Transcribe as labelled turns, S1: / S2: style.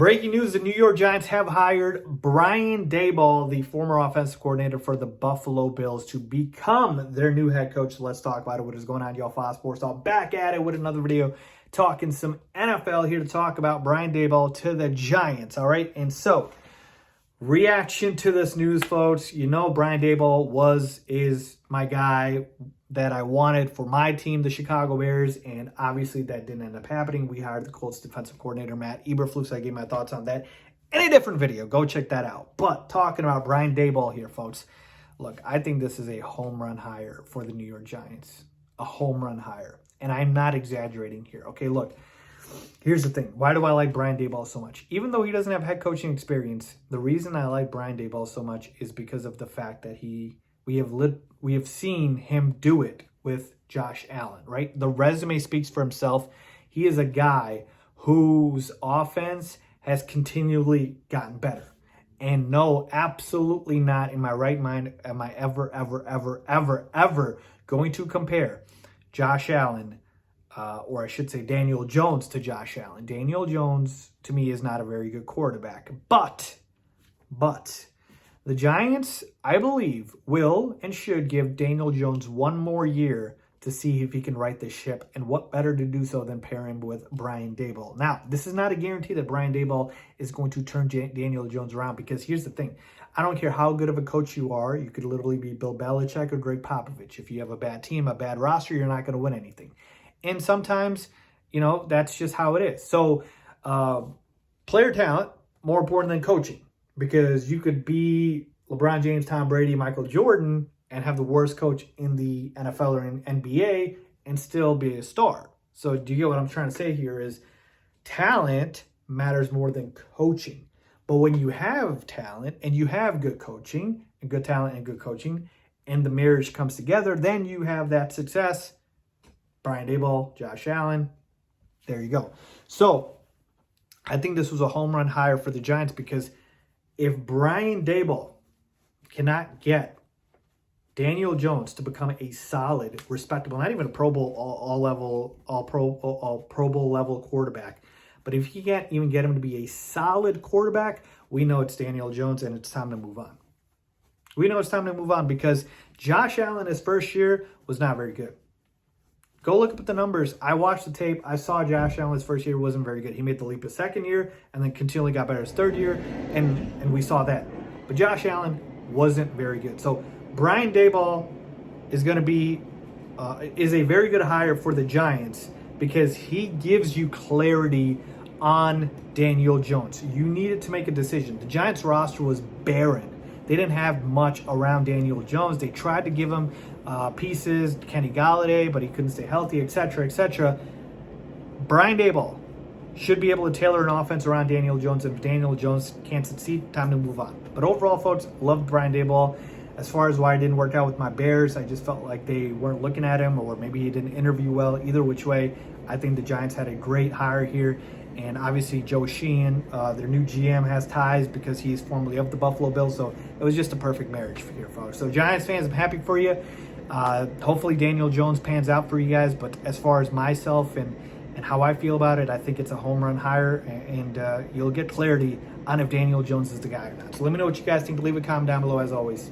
S1: Breaking news, the New York Giants have hired Brian Daboll, the former offensive coordinator for the Buffalo Bills, to become their new head coach. So let's talk about it. What is going on, y'all? Faiz Sports Talk back at it with another video talking some NFL here to talk about Brian Daboll to the Giants, all right? And so, reaction to this news, folks. You know Brian Daboll is my guy that I wanted for my team, the Chicago Bears, and obviously that didn't end up happening. We hired the Colts defensive coordinator, Matt Eberflus. I gave my thoughts on that in a different video. Go check that out. But talking about Brian Daboll here, folks, look, I think this is a home run hire for the New York Giants. A home run hire. And I'm not exaggerating here. Okay, look, here's the thing. Why do I like Brian Daboll so much? Even though he doesn't have head coaching experience, the reason I like Brian Daboll so much is because of the fact that we have seen him do it with Josh Allen, right? The resume speaks for himself. He is a guy whose offense has continually gotten better. And no, absolutely not in my right mind am I ever going to compare Josh Allen, or I should say Daniel Jones, to Josh Allen. Daniel Jones, to me, is not a very good quarterback. But the Giants, I believe, will and should give Daniel Jones one more year to see if he can right the ship. And what better to do so than pair him with Brian Daboll. Now, this is not a guarantee that Brian Daboll is going to turn Daniel Jones around, because here's the thing. I don't care how good of a coach you are. You could literally be Bill Belichick or Greg Popovich. If you have a bad team, a bad roster, you're not going to win anything. And sometimes, you know, that's just how it is. So, player talent, more important than coaching. Because you could be LeBron James, Tom Brady, Michael Jordan, and have the worst coach in the NFL or in NBA and still be a star. So do you get what I'm trying to say here is talent matters more than coaching. But when you have talent and you have good coaching and good talent and good coaching and the marriage comes together, then you have that success. Brian Daboll, Josh Allen, there you go. So I think this was a home run hire for the Giants, because if Brian Daboll cannot get Daniel Jones to become a solid, respectable, not even a Pro Bowl, all Pro Bowl level quarterback, but if he can't even get him to be a solid quarterback, we know it's Daniel Jones and it's time to move on. We know it's time to move on, because Josh Allen, his first year, was not very good. Go look up at the numbers. I watched the tape. I saw Josh Allen's first year wasn't very good. He made the leap his second year and then continually got better his third year, and we saw that. But Josh Allen wasn't very good. So Brian Daboll is going to be is a very good hire for the Giants, because he gives you clarity on Daniel Jones. You needed to make a decision. The Giants roster was barren. They didn't have much around Daniel Jones. They tried to give him pieces, Kenny Galladay, but he couldn't stay healthy, etc., etc. Brian Daboll should be able to tailor an offense around Daniel Jones. If Daniel Jones can't succeed, time to move on. But overall, folks, loved Brian Daboll. As far as why it didn't work out with my Bears, I just felt like they weren't looking at him, or maybe he didn't interview well. Either which way, I think the Giants had a great hire here. And obviously, Joe Sheehan, their new GM, has ties because he's formerly of the Buffalo Bills. So it was just a perfect marriage here, folks. So Giants fans, I'm happy for you. Hopefully Daniel Jones pans out for you guys. But as far as myself and how I feel about it, I think it's a home run hire. And you'll get clarity on if Daniel Jones is the guy or not. So let me know what you guys think. Leave a comment down below, as always.